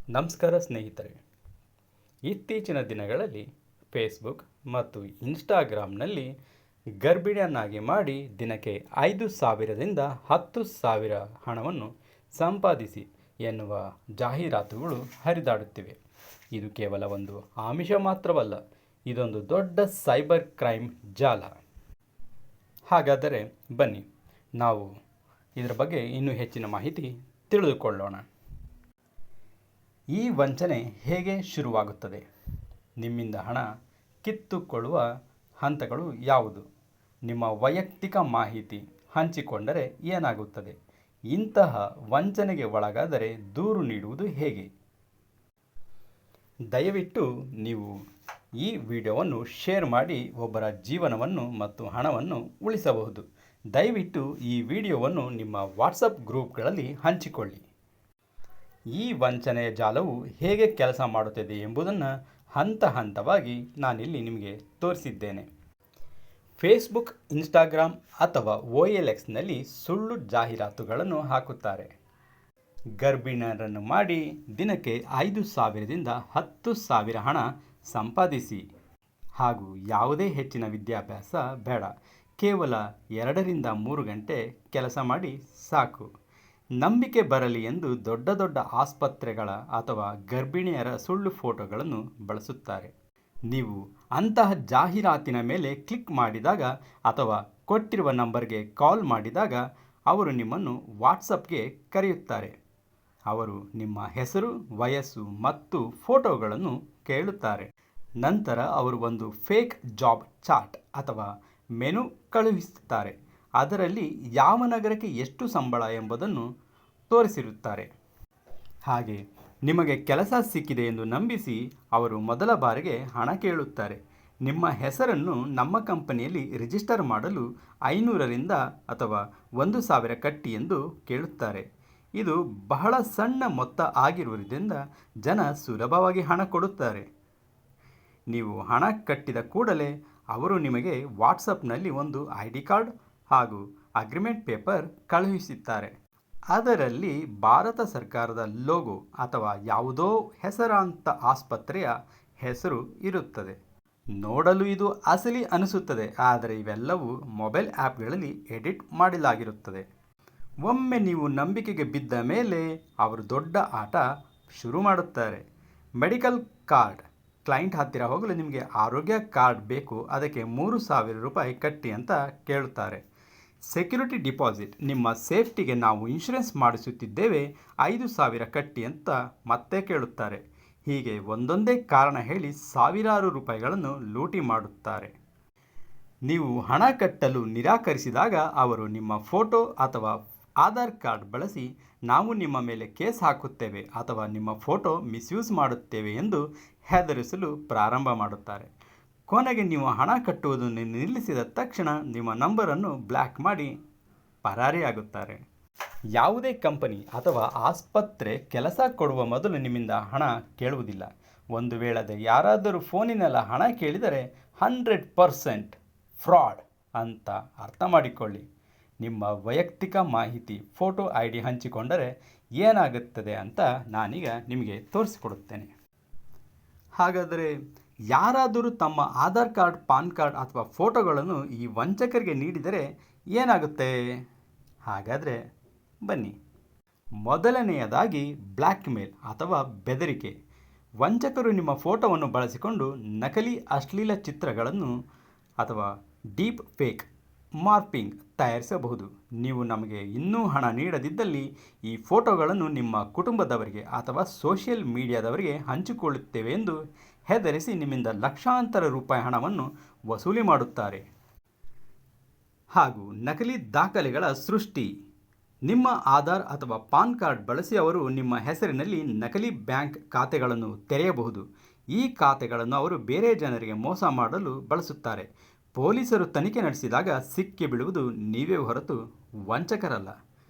ನಮಸ್ಕಾರ ಸ್ನೇಹಿತರೆ. ಇತ್ತೀಚಿನ ದಿನಗಳಲ್ಲಿ ಫೇಸ್ಬುಕ್ ಮತ್ತು ಇನ್ಸ್ಟಾಗ್ರಾಮ್ನಲ್ಲಿ ಗರ್ಭಿಣಿಯನ್ನಾಗಿ ಮಾಡಿ ದಿನಕ್ಕೆ 5,000ದಿಂದ 10,000 ಹಣವನ್ನು ಸಂಪಾದಿಸಿ ಎನ್ನುವ ಜಾಹೀರಾತುಗಳು ಹರಿದಾಡುತ್ತಿವೆ. ಇದು ಕೇವಲ ಒಂದು ಆಮಿಷ ಮಾತ್ರವಲ್ಲ, ಇದೊಂದು ದೊಡ್ಡ ಸೈಬರ್ ಕ್ರೈಮ್ ಜಾಲ. ಹಾಗಾದರೆ ಬನ್ನಿ ನಾವು ಇದರ ಬಗ್ಗೆ ಇನ್ನೂ ಹೆಚ್ಚಿನ ಮಾಹಿತಿ ತಿಳಿದುಕೊಳ್ಳೋಣ. ಈ ವಂಚನೆ ಹೇಗೆ ಶುರುವಾಗುತ್ತದೆ? ನಿಮ್ಮಿಂದ ಹಣ ಕಿತ್ತುಕೊಳ್ಳುವ ಹಂತಗಳು ಯಾವುದು? ನಿಮ್ಮ ವೈಯಕ್ತಿಕ ಮಾಹಿತಿ ಹಂಚಿಕೊಂಡರೆ ಏನಾಗುತ್ತದೆ? ಇಂತಹ ವಂಚನೆಗೆ ಒಳಗಾದರೆ ದೂರು ನೀಡುವುದು ಹೇಗೆ? ದಯವಿಟ್ಟು ನೀವು ಈ ವಿಡಿಯೋವನ್ನು ಶೇರ್ ಮಾಡಿ ಒಬ್ಬರ ಜೀವನವನ್ನು ಮತ್ತು ಹಣವನ್ನು ಉಳಿಸಬಹುದು. ದಯವಿಟ್ಟು ಈ ವಿಡಿಯೋವನ್ನು ನಿಮ್ಮ ವಾಟ್ಸಪ್ ಗ್ರೂಪ್ಗಳಲ್ಲಿ ಹಂಚಿಕೊಳ್ಳಿ. ಈ ವಂಚನೆಯ ಜಾಲವು ಹೇಗೆ ಕೆಲಸ ಮಾಡುತ್ತದೆ ಎಂಬುದನ್ನು ಹಂತ ಹಂತವಾಗಿ ನಾನಿಲ್ಲಿ ನಿಮಗೆ ತೋರಿಸಿದ್ದೇನೆ. ಫೇಸ್ಬುಕ್, ಇನ್ಸ್ಟಾಗ್ರಾಮ್ ಅಥವಾ OLXನಲ್ಲಿ ಸುಳ್ಳು ಜಾಹೀರಾತುಗಳನ್ನು ಹಾಕುತ್ತಾರೆ. ಗರ್ಭಿಣಿಯರನ್ನು ಮಾಡಿ ದಿನಕ್ಕೆ 5,000ದಿಂದ 10,000 ಹಣ ಸಂಪಾದಿಸಿ, ಹಾಗೂ ಯಾವುದೇ ಹೆಚ್ಚಿನ ವಿದ್ಯಾಭ್ಯಾಸ ಬೇಡ, ಕೇವಲ 2ರಿಂದ 3 ಗಂಟೆ ಕೆಲಸ ಮಾಡಿ ಸಾಕು. ನಂಬಿಕೆ ಬರಲಿ ಎಂದು ದೊಡ್ಡ ದೊಡ್ಡ ಆಸ್ಪತ್ರೆಗಳ ಅಥವಾ ಗರ್ಭಿಣಿಯರ ಸುಳ್ಳು ಫೋಟೋಗಳನ್ನು ಬಳಸುತ್ತಾರೆ. ನೀವು ಅಂತಹ ಜಾಹೀರಾತಿನ ಮೇಲೆ ಕ್ಲಿಕ್ ಮಾಡಿದಾಗ ಅಥವಾ ಕೊಟ್ಟಿರುವ ನಂಬರ್ಗೆ ಕಾಲ್ ಮಾಡಿದಾಗ ಅವರು ನಿಮ್ಮನ್ನು ವಾಟ್ಸಪ್ಗೆ ಕರೆಯುತ್ತಾರೆ. ಅವರು ನಿಮ್ಮ ಹೆಸರು, ವಯಸ್ಸು ಮತ್ತು ಫೋಟೋಗಳನ್ನು ಕೇಳುತ್ತಾರೆ. ನಂತರ ಅವರು ಒಂದು ಫೇಕ್ ಜಾಬ್ ಚಾರ್ಟ್ ಅಥವಾ ಮೆನು ಕಳುಹಿಸುತ್ತಾರೆ. ಅದರಲ್ಲಿ ಯಾವ ನಗರಕ್ಕೆ ಎಷ್ಟು ಸಂಬಳ ಎಂಬುದನ್ನು ತೋರಿಸಿರುತ್ತಾರೆ. ಹಾಗೆ ನಿಮಗೆ ಕೆಲಸ ಸಿಕ್ಕಿದೆ ಎಂದು ನಂಬಿಸಿ ಅವರು ಮೊದಲ ಬಾರಿಗೆ ಹಣ ಕೇಳುತ್ತಾರೆ. ನಿಮ್ಮ ಹೆಸರನ್ನು ನಮ್ಮ ಕಂಪನಿಯಲ್ಲಿ ರಿಜಿಸ್ಟರ್ ಮಾಡಲು 500ರಿಂದ ಅಥವಾ 1,000 ಕಟ್ಟಿ ಎಂದು ಕೇಳುತ್ತಾರೆ. ಇದು ಬಹಳ ಸಣ್ಣ ಮೊತ್ತ ಆಗಿರುವುದರಿಂದ ಜನ ಸುಲಭವಾಗಿ ಹಣ ಕೊಡುತ್ತಾರೆ. ನೀವು ಹಣ ಕಟ್ಟಿದ ಕೂಡಲೇ ಅವರು ನಿಮಗೆ ವಾಟ್ಸಪ್ನಲ್ಲಿ ಒಂದು ID ಕಾರ್ಡ್ ಹಾಗೂ ಅಗ್ರಿಮೆಂಟ್ ಪೇಪರ್ ಕಳುಹಿಸುತ್ತಾರೆ. ಅದರಲ್ಲಿ ಭಾರತ ಸರ್ಕಾರದ ಲೋಗೋ ಅಥವಾ ಯಾವುದೋ ಹೆಸರಾಂತ ಆಸ್ಪತ್ರೆಯ ಹೆಸರು ಇರುತ್ತದೆ. ನೋಡಲು ಇದು ಅಸಲಿ ಅನಿಸುತ್ತದೆ, ಆದರೆ ಇವೆಲ್ಲವೂ ಮೊಬೈಲ್ ಆ್ಯಪ್ಗಳಲ್ಲಿ ಎಡಿಟ್ ಮಾಡಲಾಗಿರುತ್ತದೆ. ಒಮ್ಮೆ ನೀವು ನಂಬಿಕೆಗೆ ಬಿದ್ದ ಮೇಲೆ ಅವರು ದೊಡ್ಡ ಆಟ ಶುರು ಮಾಡುತ್ತಾರೆ. ಮೆಡಿಕಲ್ ಕಾರ್ಡ್, ಕ್ಲೈಂಟ್ ಹತ್ತಿರ ಹೋಗಲು ನಿಮಗೆ ಆರೋಗ್ಯ ಕಾರ್ಡ್ ಬೇಕು, ಅದಕ್ಕೆ 3,000 ರೂಪಾಯಿ ಕಟ್ಟಿ ಅಂತ ಕೇಳುತ್ತಾರೆ. ಸೆಕ್ಯೂರಿಟಿ ಡಿಪಾಸಿಟ್, ನಿಮ್ಮ ಸೇಫ್ಟಿಗೆ ನಾವು ಇನ್ಶೂರೆನ್ಸ್ ಮಾಡಿಸುತ್ತಿದ್ದೇವೆ, 5,000 ಕಟ್ಟಿ ಅಂತ ಮತ್ತೆ ಕೇಳುತ್ತಾರೆ. ಹೀಗೆ ಒಂದೊಂದೇ ಕಾರಣ ಹೇಳಿ ಸಾವಿರಾರು ರೂಪಾಯಿಗಳನ್ನು ಲೂಟಿ ಮಾಡುತ್ತಾರೆ. ನೀವು ಹಣ ಕಟ್ಟಲು ನಿರಾಕರಿಸಿದಾಗ ಅವರು ನಿಮ್ಮ ಫೋಟೋ ಅಥವಾ ಆಧಾರ್ ಕಾರ್ಡ್ ಬಳಸಿ ನಾವು ನಿಮ್ಮ ಮೇಲೆ ಕೇಸ್ ಹಾಕುತ್ತೇವೆ ಅಥವಾ ನಿಮ್ಮ ಫೋಟೋ ಮಿಸ್ಯೂಸ್ ಮಾಡುತ್ತೇವೆ ಎಂದು ಹೆದರಿಸಲು ಪ್ರಾರಂಭ ಮಾಡುತ್ತಾರೆ. ಕೊನೆಗೆ ನೀವು ಹಣ ಕಟ್ಟುವುದನ್ನು ನಿಲ್ಲಿಸಿದ ತಕ್ಷಣ ನಿಮ್ಮ ನಂಬರನ್ನು ಬ್ಲಾಕ್ ಮಾಡಿ ಪರಾರಿಯಾಗುತ್ತಾರೆ. ಯಾವುದೇ ಕಂಪನಿ ಅಥವಾ ಆಸ್ಪತ್ರೆ ಕೆಲಸ ಕೊಡುವ ಮೊದಲು ನಿಮ್ಮಿಂದ ಹಣ ಕೇಳುವುದಿಲ್ಲ. ಒಂದು ವೇಳೆ ಯಾರಾದರೂ ಫೋನಿನೆಲ್ಲ ಹಣ ಕೇಳಿದರೆ 100% ಫ್ರಾಡ್ ಅಂತ ಅರ್ಥ ಮಾಡಿಕೊಳ್ಳಿ. ನಿಮ್ಮ ವೈಯಕ್ತಿಕ ಮಾಹಿತಿ, ಫೋಟೋ, ID ಹಂಚಿಕೊಂಡರೆ ಏನಾಗುತ್ತದೆ ಅಂತ ನಾನೀಗ ನಿಮಗೆ ತೋರಿಸಿಕೊಡುತ್ತೇನೆ. ಹಾಗಾದರೆ ಯಾರಾದರೂ ತಮ್ಮ ಆಧಾರ್ ಕಾರ್ಡ್, ಪಾನ್ ಕಾರ್ಡ್ ಅಥವಾ ಫೋಟೋಗಳನ್ನು ಈ ವಂಚಕರಿಗೆ ನೀಡಿದರೆ ಏನಾಗುತ್ತೆ? ಹಾಗಾದರೆ ಬನ್ನಿ. ಮೊದಲನೆಯದಾಗಿ ಬ್ಲ್ಯಾಕ್ ಮೇಲ್ ಅಥವಾ ಬೆದರಿಕೆ. ವಂಚಕರು ನಿಮ್ಮ ಫೋಟೋವನ್ನು ಬಳಸಿಕೊಂಡು ನಕಲಿ ಅಶ್ಲೀಲ ಚಿತ್ರಗಳನ್ನು ಅಥವಾ ಡೀಪ್ ಫೇಕ್ ಮಾರ್ಫಿಂಗ್ ತಯಾರಿಸಬಹುದು. ನೀವು ನಮಗೆ ಇನ್ನೂ ಹಣ ನೀಡದಿದ್ದಲ್ಲಿ ಈ ಫೋಟೋಗಳನ್ನು ನಿಮ್ಮ ಕುಟುಂಬದವರಿಗೆ ಅಥವಾ ಸೋಷಿಯಲ್ ಮೀಡಿಯಾದವರಿಗೆ ಹಂಚಿಕೊಳ್ಳುತ್ತೇವೆ ಎಂದು ಹೆದರಿಸಿ ನಿಮ್ಮಿಂದ ಲಕ್ಷಾಂತರ ರೂಪಾಯಿ ಹಣವನ್ನು ವಸೂಲಿ ಮಾಡುತ್ತಾರೆ. ಹಾಗೂ ನಕಲಿ ದಾಖಲೆಗಳ ಸೃಷ್ಟಿ. ನಿಮ್ಮ ಆಧಾರ್ ಅಥವಾ ಪಾನ್ ಕಾರ್ಡ್ ಬಳಸಿ ಅವರು ನಿಮ್ಮ ಹೆಸರಿನಲ್ಲಿ ನಕಲಿ ಬ್ಯಾಂಕ್ ಖಾತೆಗಳನ್ನು ತೆರೆಯಬಹುದು. ಈ ಖಾತೆಗಳನ್ನು ಅವರು ಬೇರೆ ಜನರಿಗೆ ಮೋಸ ಮಾಡಲು ಬಳಸುತ್ತಾರೆ. ಪೊಲೀಸರು ತನಿಖೆ ನಡೆಸಿದಾಗ ಸಿಕ್ಕಿ ಬೀಳುವುದು ನೀವೇ ಹೊರತು ವಂಚಕರಲ್ಲ.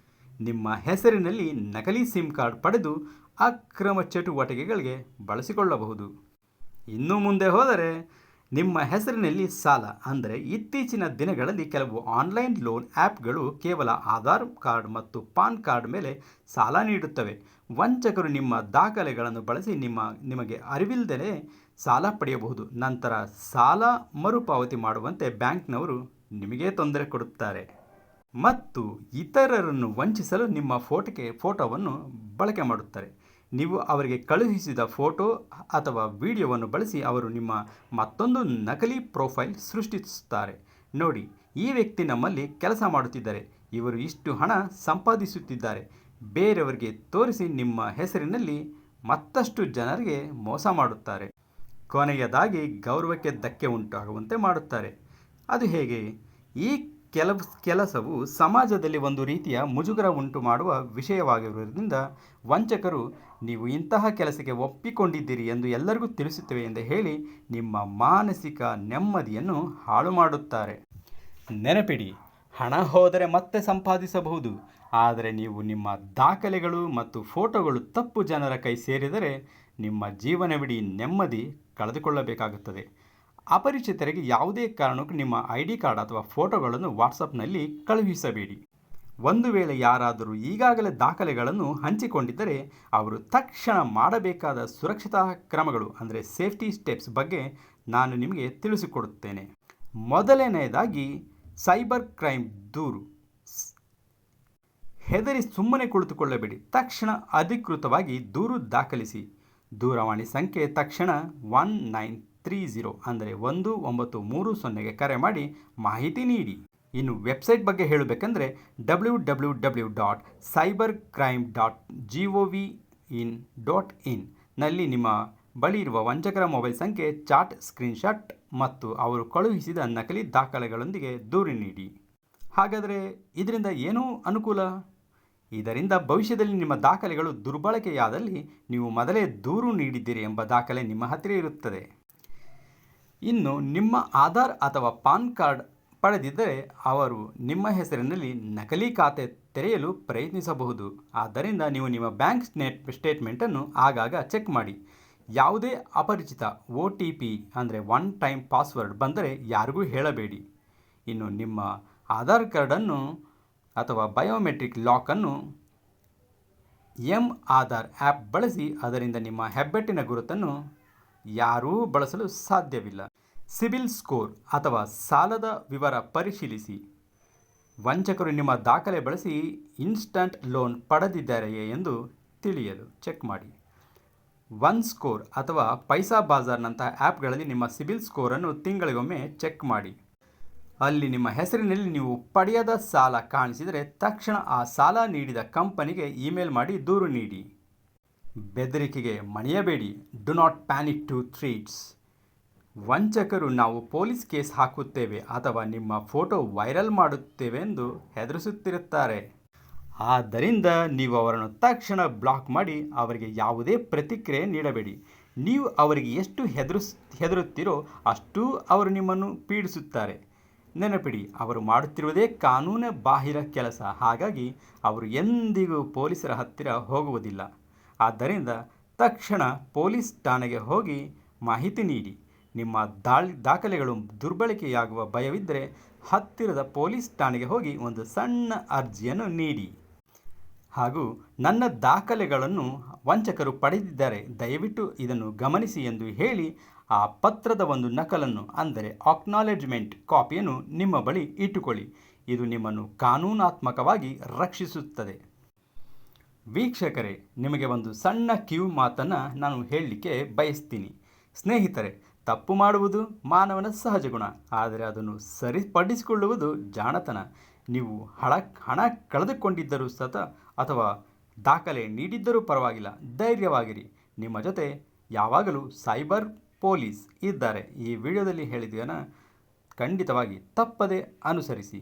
ನಿಮ್ಮ ಹೆಸರಿನಲ್ಲಿ ನಕಲಿ ಸಿಮ್ ಕಾರ್ಡ್ ಪಡೆದು ಅಕ್ರಮ ಚಟುವಟಿಕೆಗಳಿಗೆ ಬಳಸಿಕೊಳ್ಳಬಹುದು. ಇನ್ನು ಮುಂದೆ ಹೋದರೆ ನಿಮ್ಮ ಹೆಸರಿನಲ್ಲಿ ಸಾಲ ಅಂದರೆ ಇತ್ತೀಚಿನ ದಿನಗಳಲ್ಲಿ ಕೆಲವು ಆನ್ಲೈನ್ ಲೋನ್ ಆ್ಯಪ್ಗಳು ಕೇವಲ ಆಧಾರ್ ಕಾರ್ಡ್ ಮತ್ತು ಪಾನ್ ಕಾರ್ಡ್ ಮೇಲೆ ಸಾಲ ನೀಡುತ್ತವೆ. ವಂಚಕರು ನಿಮ್ಮ ದಾಖಲೆಗಳನ್ನು ಬಳಸಿ ನಿಮಗೆ ಅರಿವಿಲ್ಲದೆ ಸಾಲ ಪಡೆಯಬಹುದು. ನಂತರ ಸಾಲ ಮರುಪಾವತಿ ಮಾಡುವಂತೆ ಬ್ಯಾಂಕ್ನವರು ನಿಮಗೆ ತೊಂದರೆ ಕೊಡುತ್ತಾರೆ ಮತ್ತು ಇತರರನ್ನು ವಂಚಿಸಲು ನಿಮ್ಮ ಫೋಟೋವನ್ನು ಬಳಕೆ ಮಾಡುತ್ತಾರೆ. ನೀವು ಅವರಿಗೆ ಕಳುಹಿಸಿದ ಫೋಟೋ ಅಥವಾ ವಿಡಿಯೋವನ್ನು ಬಳಸಿ ಅವರು ನಿಮ್ಮ ಮತ್ತೊಂದು ನಕಲಿ ಪ್ರೊಫೈಲ್ ಸೃಷ್ಟಿಸುತ್ತಾರೆ. ನೋಡಿ, ಈ ವ್ಯಕ್ತಿ ನಮ್ಮಲ್ಲಿ ಕೆಲಸ ಮಾಡುತ್ತಿದ್ದಾರೆ, ಇವರು ಇಷ್ಟು ಹಣ ಸಂಪಾದಿಸುತ್ತಿದ್ದಾರೆ. ಬೇರೆಯವರಿಗೆ ತೋರಿಸಿ ನಿಮ್ಮ ಹೆಸರಿನಲ್ಲಿ ಮತ್ತಷ್ಟು ಜನರಿಗೆ ಮೋಸ ಮಾಡುತ್ತಾರೆ. ಕೊನೆಯದಾಗಿ ಗೌರವಕ್ಕೆ ಧಕ್ಕೆ ಉಂಟಾಗುವಂತೆ ಮಾಡುತ್ತಾರೆ. ಅದು ಹೇಗೆ? ಈ ಕೆಲಸವು ಸಮಾಜದಲ್ಲಿ ಒಂದು ರೀತಿಯ ಮುಜುಗರ ಉಂಟು ಮಾಡುವ ವಿಷಯವಾಗಿರುವುದರಿಂದ ವಂಚಕರು ನೀವು ಇಂತಹ ಕೆಲಸಕ್ಕೆ ಒಪ್ಪಿಕೊಂಡಿದ್ದೀರಿ ಎಂದು ಎಲ್ಲರಿಗೂ ತಿಳಿಸುತ್ತೇವೆ ಎಂದು ಹೇಳಿ ನಿಮ್ಮ ಮಾನಸಿಕ ನೆಮ್ಮದಿಯನ್ನು ಹಾಳು ಮಾಡುತ್ತಾರೆ. ನೆನಪಿಡಿ, ಹಣ ಹೋದರೆ ಮತ್ತೆ ಸಂಪಾದಿಸಬಹುದು, ಆದರೆ ನೀವು ನಿಮ್ಮ ದಾಖಲೆಗಳು ಮತ್ತು ಫೋಟೋಗಳು ತಪ್ಪು ಜನರ ಕೈ ಸೇರಿದರೆ ನಿಮ್ಮ ಜೀವನವಿಡೀ ನೆಮ್ಮದಿ ಕಳೆದುಕೊಳ್ಳಬೇಕಾಗುತ್ತದೆ. ಅಪರಿಚಿತರಿಗೆ ಯಾವುದೇ ಕಾರಣಕ್ಕೂ ನಿಮ್ಮ ID ಕಾರ್ಡ್ ಅಥವಾ ಫೋಟೋಗಳನ್ನು ವಾಟ್ಸಪ್ನಲ್ಲಿ ಕಳುಹಿಸಬೇಡಿ. ಒಂದು ವೇಳೆ ಯಾರಾದರೂ ಈಗಾಗಲೇ ದಾಖಲೆಗಳನ್ನು ಹಂಚಿಕೊಂಡಿದ್ದರೆ ಅವರು ತಕ್ಷಣ ಮಾಡಬೇಕಾದ ಸುರಕ್ಷತಾ ಕ್ರಮಗಳು ಅಂದರೆ ಸೇಫ್ಟಿ ಸ್ಟೆಪ್ಸ್ ಬಗ್ಗೆ ನಾನು ನಿಮಗೆ ತಿಳಿಸಿಕೊಡುತ್ತೇನೆ. ಮೊದಲನೆಯದಾಗಿ ಸೈಬರ್ ಕ್ರೈಮ್ ದೂರು. ಹೆದರಿ ಸುಮ್ಮನೆ ಕುಳಿತುಕೊಳ್ಳಬೇಡಿ. ತಕ್ಷಣ ಅಧಿಕೃತವಾಗಿ ದೂರು ದಾಖಲಿಸಿ. ದೂರವಾಣಿ ಸಂಖ್ಯೆ ತಕ್ಷಣ 1930 ಅಂದರೆ 1930ಗೆ ಕರೆ ಮಾಡಿ ಮಾಹಿತಿ ನೀಡಿ. ಇನ್ನು ವೆಬ್ಸೈಟ್ ಬಗ್ಗೆ ಹೇಳಬೇಕೆಂದರೆ www.cybercrime.gov.in ನಲ್ಲಿ ನಿಮ್ಮ ಬಳಿ ಇರುವ ವಂಚಕರ ಮೊಬೈಲ್ ಸಂಖ್ಯೆ, ಚಾಟ್ ಸ್ಕ್ರೀನ್ಶಾಟ್ ಮತ್ತು ಅವರು ಕಳುಹಿಸಿದ ನಕಲಿ ದಾಖಲೆಗಳೊಂದಿಗೆ ದೂರು ನೀಡಿ. ಹಾಗಾದರೆ ಇದರಿಂದ ಏನೂ ಅನುಕೂಲ? ಇದರಿಂದ ಭವಿಷ್ಯದಲ್ಲಿ ನಿಮ್ಮ ದಾಖಲೆಗಳು ದುರ್ಬಳಕೆಯಾದಲ್ಲಿ ನೀವು ಮೊದಲೇ ದೂರು ನೀಡಿದ್ದೀರಿ ಎಂಬ ದಾಖಲೆ ನಿಮ್ಮ ಹತ್ತಿರ ಇರುತ್ತದೆ. ಇನ್ನು ನಿಮ್ಮ ಆಧಾರ್ ಅಥವಾ ಪಾನ್ ಕಾರ್ಡ್ ಪಡೆದಿದ್ದರೆ ಅವರು ನಿಮ್ಮ ಹೆಸರಿನಲ್ಲಿ ನಕಲಿ ಖಾತೆ ತೆರೆಯಲು ಪ್ರಯತ್ನಿಸಬಹುದು. ಆದ್ದರಿಂದ ನೀವು ನಿಮ್ಮ ಬ್ಯಾಂಕ್ ಸ್ಟೇಟ್ಮೆಂಟನ್ನು ಆಗಾಗ ಚೆಕ್ ಮಾಡಿ. ಯಾವುದೇ ಅಪರಿಚಿತ OTP ಅಂದರೆ ಒನ್ ಟೈಮ್ ಪಾಸ್ವರ್ಡ್ ಬಂದರೆ ಯಾರಿಗೂ ಹೇಳಬೇಡಿ. ಇನ್ನು ನಿಮ್ಮ ಆಧಾರ್ ಕಾರ್ಡನ್ನು ಅಥವಾ ಬಯೋಮೆಟ್ರಿಕ್ ಲಾಕನ್ನು M-ಆಧಾರ್ ಆ್ಯಪ್ ಬಳಸಿ ಅದರಿಂದ ನಿಮ್ಮ ಹೆಬ್ಬೆಟ್ಟಿನ ಗುರುತನ್ನು ಯಾರೂ ಬಳಸಲು ಸಾಧ್ಯವಿಲ್ಲ. ಸಿಬಿಲ್ ಸ್ಕೋರ್ ಅಥವಾ ಸಾಲದ ವಿವರ ಪರಿಶೀಲಿಸಿ. ವಂಚಕರು ನಿಮ್ಮ ದಾಖಲೆ ಬಳಸಿ ಇನ್ಸ್ಟಂಟ್ ಲೋನ್ ಪಡೆದಿದ್ದಾರೆಯೇ ಎಂದು ತಿಳಿಯಲು ಚೆಕ್ ಮಾಡಿ. ಒನ್ ಸ್ಕೋರ್ ಅಥವಾ ಪೈಸಾ ಬಾಜಾರ್ನಂತಹ ಆ್ಯಪ್ಗಳಲ್ಲಿ ನಿಮ್ಮ ಸಿಬಿಲ್ ಸ್ಕೋರನ್ನು ತಿಂಗಳಿಗೊಮ್ಮೆ ಚೆಕ್ ಮಾಡಿ. ಅಲ್ಲಿ ನಿಮ್ಮ ಹೆಸರಿನಲ್ಲಿ ನೀವು ಪಡೆಯದ ಸಾಲ ಕಾಣಿಸಿದರೆ ತಕ್ಷಣ ಆ ಸಾಲ ನೀಡಿದ ಕಂಪನಿಗೆ ಇಮೇಲ್ ಮಾಡಿ ದೂರು ನೀಡಿ. ಬೆದರಿಕೆಗೆ ಮಣಿಯಬೇಡಿ. Do not panic to threats. ವಂಚಕರು ನಾವು ಪೊಲೀಸ್ ಕೇಸ್ ಹಾಕುತ್ತೇವೆ ಅಥವಾ ನಿಮ್ಮ ಫೋಟೋ ವೈರಲ್ ಮಾಡುತ್ತೇವೆ ಎಂದು ಹೆದರಿಸುತ್ತಿರುತ್ತಾರೆ. ಆದ್ದರಿಂದ ನೀವು ಅವರನ್ನು ತಕ್ಷಣ ಬ್ಲಾಕ್ ಮಾಡಿ ಅವರಿಗೆ ಯಾವುದೇ ಪ್ರತಿಕ್ರಿಯೆ ನೀಡಬೇಡಿ. ನೀವು ಅವರಿಗೆ ಎಷ್ಟು ಹೆದರುತ್ತೀರೋ ಅಷ್ಟೂ ಅವರು ನಿಮ್ಮನ್ನು ಪೀಡಿಸುತ್ತಾರೆ. ನೆನಪಿಡಿ, ಅವರು ಮಾಡುತ್ತಿರುವುದೇ ಕಾನೂನು ಬಾಹಿರ ಕೆಲಸ. ಹಾಗಾಗಿ ಅವರು ಎಂದಿಗೂ ಪೊಲೀಸರ ಹತ್ತಿರ ಹೋಗುವುದಿಲ್ಲ. ಆದ್ದರಿಂದ ತಕ್ಷಣ ಪೊಲೀಸ್ ಠಾಣೆಗೆ ಹೋಗಿ ಮಾಹಿತಿ ನೀಡಿ. ನಿಮ್ಮ ದಾಖಲೆಗಳು ದುರ್ಬಳಕೆಯಾಗುವ ಭಯವಿದ್ದರೆ ಹತ್ತಿರದ ಪೊಲೀಸ್ ಠಾಣೆಗೆ ಹೋಗಿ ಒಂದು ಸಣ್ಣ ಅರ್ಜಿಯನ್ನು ನೀಡಿ. ಹಾಗೂ ನನ್ನ ದಾಖಲೆಗಳನ್ನು ವಂಚಕರು ಪಡೆದಿದ್ದಾರೆ, ದಯವಿಟ್ಟು ಇದನ್ನು ಗಮನಿಸಿ ಎಂದು ಹೇಳಿ ಆ ಪತ್ರದ ಒಂದು ನಕಲನ್ನು ಅಂದರೆ ಅಕ್ನಾಲೆಜ್ಮೆಂಟ್ ಕಾಪಿಯನ್ನು ನಿಮ್ಮ ಬಳಿ ಇಟ್ಟುಕೊಳ್ಳಿ. ಇದು ನಿಮ್ಮನ್ನು ಕಾನೂನಾತ್ಮಕವಾಗಿ ರಕ್ಷಿಸುತ್ತದೆ. ವೀಕ್ಷಕರೇ, ನಿಮಗೆ ಒಂದು ಸಣ್ಣ ಕಿವಿ ಮಾತನ್ನು ನಾನು ಹೇಳಲಿಕ್ಕೆ ಬಯಸ್ತೀನಿ. ಸ್ನೇಹಿತರೆ, ತಪ್ಪು ಮಾಡುವುದು ಮಾನವನ ಸಹಜ ಗುಣ, ಆದರೆ ಅದನ್ನು ಸರಿಪಡಿಸಿಕೊಳ್ಳುವುದು ಜಾಣತನ. ನೀವು ಹಣ ಕಳೆದುಕೊಂಡಿದ್ದರೂ ಅಥವಾ ದಾಖಲೆ ನೀಡಿದ್ದರೂ ಪರವಾಗಿಲ್ಲ, ಧೈರ್ಯವಾಗಿರಿ. ನಿಮ್ಮ ಜೊತೆ ಯಾವಾಗಲೂ ಸೈಬರ್ ಪೊಲೀಸ್ ಇದ್ದಾರೆ. ಈ ವಿಡಿಯೋದಲ್ಲಿ ಹೇಳಿದ್ದನ್ನು ಖಂಡಿತವಾಗಿ ತಪ್ಪದೆ ಅನುಸರಿಸಿ.